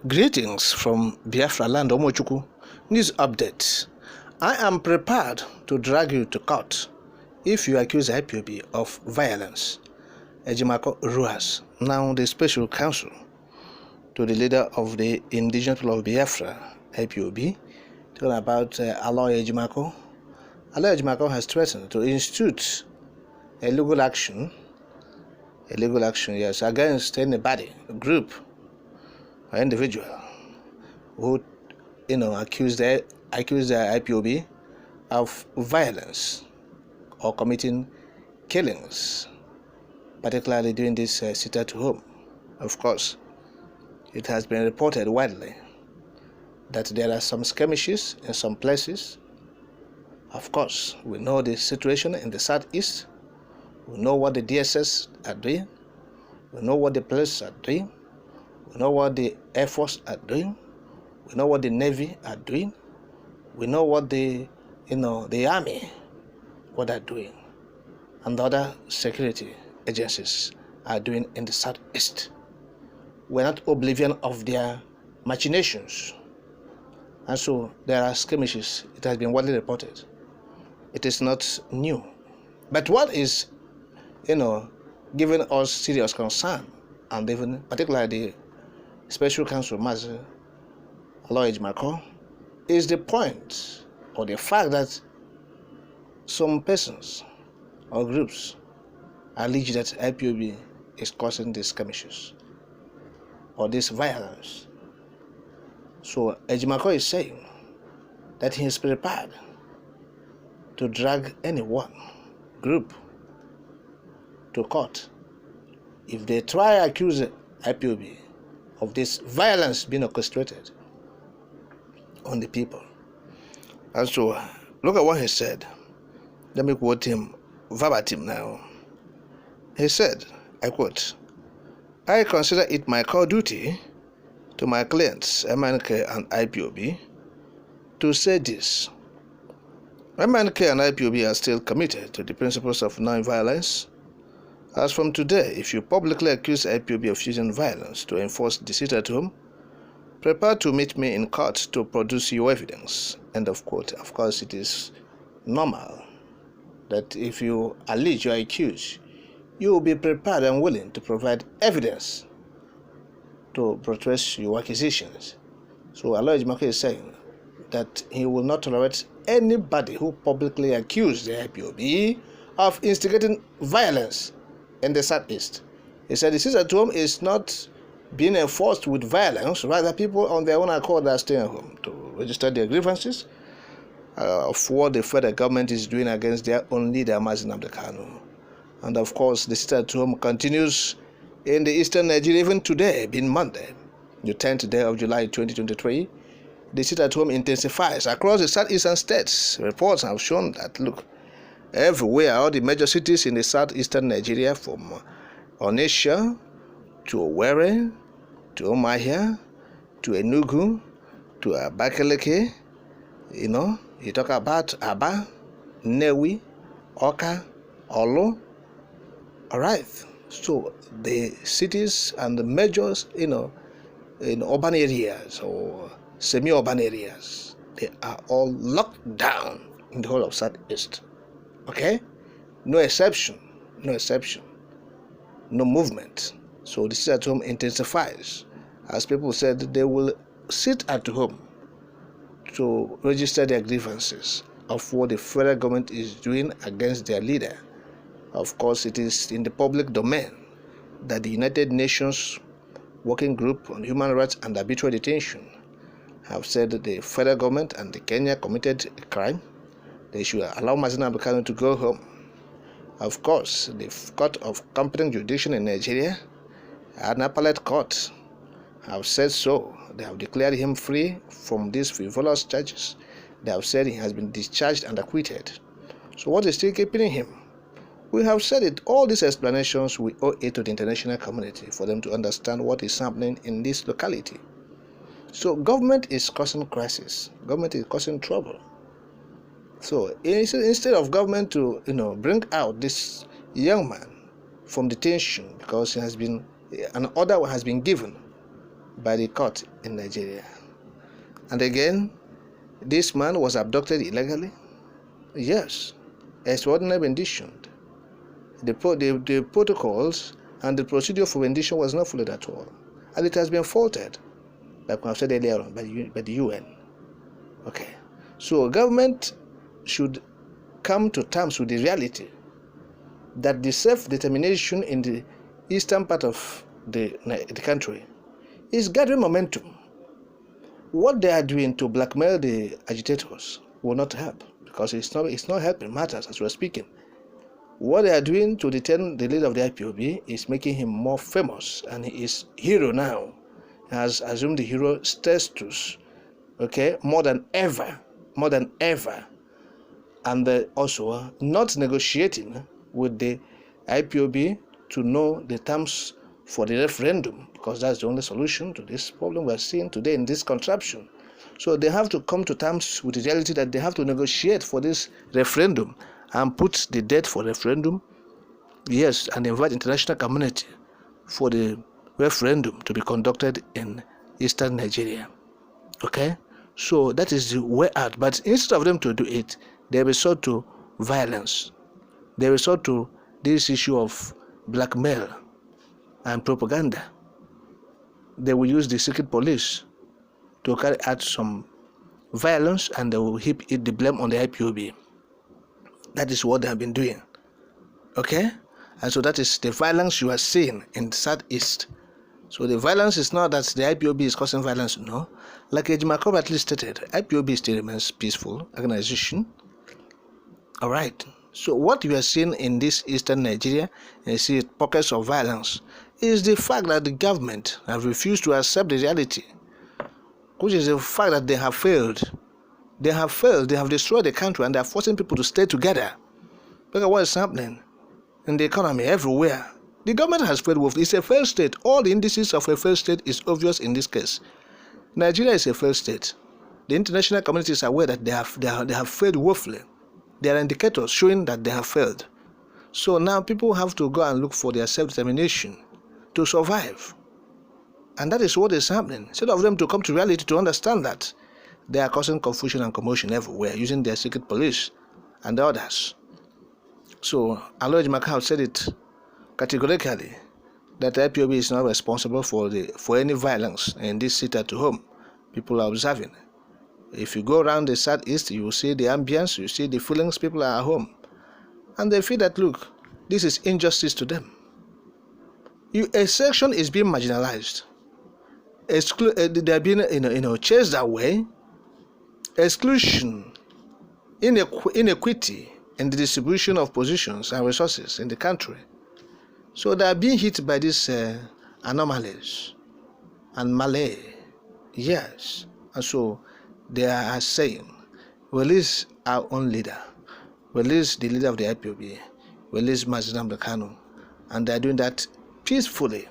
Greetings from Biafra land, Omochukwu. News update. I am prepared to drag you to court if you accuse IPOB of violence. Ejimako Ruas, now the special counsel to the leader of the indigenous people of Biafra, IPOB, talking about Aloy Ejimako. Aloy Ejimako has threatened to institute a legal action, yes, against anybody, group, or individual who, accuse the IPOB of violence or committing killings, particularly during this sit at home. Of course, it has been reported widely that there are some skirmishes in some places. Of course, we know the situation in the southeast. We know what the DSS are doing. We know what the police are doing. We know what the Air Force are doing. We know what the Navy are doing. We know what the Army, what they're doing, and the other security agencies are doing in the southeast. We're not oblivious of their machinations. And so there are skirmishes. It has been widely reported. It is not new. But what is, giving us serious concern, and even particularly the Special Counsel Mazi Aloy Ejimako, is the point or the fact that some persons or groups allege that IPOB is causing these skirmishes or this violence. So Ejimako is saying that he is prepared to drag anyone, group, to court if they try to accuse IPOB of this violence being orchestrated on the people. And so, look at what he said. Let me quote him verbatim now. He said, I quote, "I consider it my core duty to my clients, MNK and IPOB, to say this. MNK and IPOB are still committed to the principles of non-violence. As from today, if you publicly accuse IPOB of using violence to enforce the sit at home, prepare to meet me in court to produce your evidence." End of quote. Of course, it is normal that if you allege, you are accused, you will be prepared and willing to provide evidence to protest your accusations. So Aloy Ejimako is saying that he will not tolerate anybody who publicly accuses the IPOB of instigating violence in the southeast. He said the sit at home is not being enforced with violence, rather people on their own accord are staying home to register their grievances of what the federal government is doing against their own leader, Mazi Nnamdi Kanu. And of course, the sit at home continues in the eastern Nigeria even today, being Monday, the 10th day of July 2023. The sit at home intensifies across the southeastern states. Reports have shown that, look, everywhere, all the major cities in the southeastern Nigeria, from Onitsha to Owerri, to Umuahia, to Enugu, to Abakaliki, you talk about Aba, Nnewi, Awka, Orlu. All right. So the cities and the majors, in urban areas or semi-urban areas, they are all locked down in the whole of Southeast. Okay? No exception, no movement. So the sit at home intensifies. As people said, they will sit at home to register their grievances of what the federal government is doing against their leader. Of course, it is in the public domain that the United Nations Working Group on Human Rights and Arbitrary Detention have said that the federal government and the Kenya committed a crime. They should allow Mazi Nnamdi Kanu to go home. Of course, the Court of Competent Jurisdiction in Nigeria, an appellate court, have said so. They have declared him free from these frivolous charges. They have said he has been discharged and acquitted. So what is still keeping him? We have said it. All these explanations, we owe it to the international community for them to understand what is happening in this locality. So government is causing crisis. Government is causing trouble. So instead of government to bring out this young man from detention because he has been an order has been given by the court in Nigeria. And again, this man was abducted illegally. Yes, extraordinary rendition. The protocols and the procedure for rendition was not followed at all. And it has been faulted, like I said earlier on, by the UN. Okay. So government should come to terms with the reality that the self-determination in the eastern part of the country is gathering momentum. What they are doing to blackmail the agitators will not help, because it's not helping matters as we're speaking. What they are doing to detain the leader of the IPOB is making him more famous, and he is hero now. He has assumed the hero status, okay, more than ever. And also not negotiating with the IPOB to know the terms for the referendum, because that's the only solution to this problem we're seeing today in this contraption. So they have to come to terms with the reality that they have to negotiate for this referendum and put the date for referendum, yes, and invite international community for the referendum to be conducted in eastern Nigeria. Okay? So that is the way out. But instead of them to do it, they resort to violence. They resort to this issue of blackmail and propaganda. They will use the secret police to carry out some violence, and they will heap the blame on the IPOB. That is what they have been doing. Okay? And so that is the violence you are seeing in the Southeast. So the violence is not that the IPOB is causing violence, no. Like Ejima correctly stated, IPOB still remains peaceful organization. Alright. So what you are seeing in this eastern Nigeria, and you see pockets of violence, is the fact that the government have refused to accept the reality, which is the fact that they have failed. They have destroyed the country, and they are forcing people to stay together. Look at what is happening in the economy everywhere. The government has failed woefully. It's a failed state. All the indices of a failed state is obvious in this case. Nigeria is a failed state. The international community is aware that they have failed woefully. There are indicators showing that they have failed. So now people have to go and look for their self-determination to survive. And that is what is happening. Instead of them to come to reality to understand that, they are causing confusion and commotion everywhere using their secret police and the others. So Aloy Makau said it categorically that the IPOB is not responsible for any violence in this city at home. People are observing. If you go around the southeast, you will see the ambience, you see the feelings, people are at home. And they feel that, look, this is injustice to them. A section is being marginalized. They are being chased away. Exclusion, inequity in the distribution of positions and resources in the country. So they are being hit by these anomalies and malay. Yes. And so they are saying, release our own leader, release the leader of the IPOB, release Mazi Nnamdi Kanu. And they are doing that peacefully.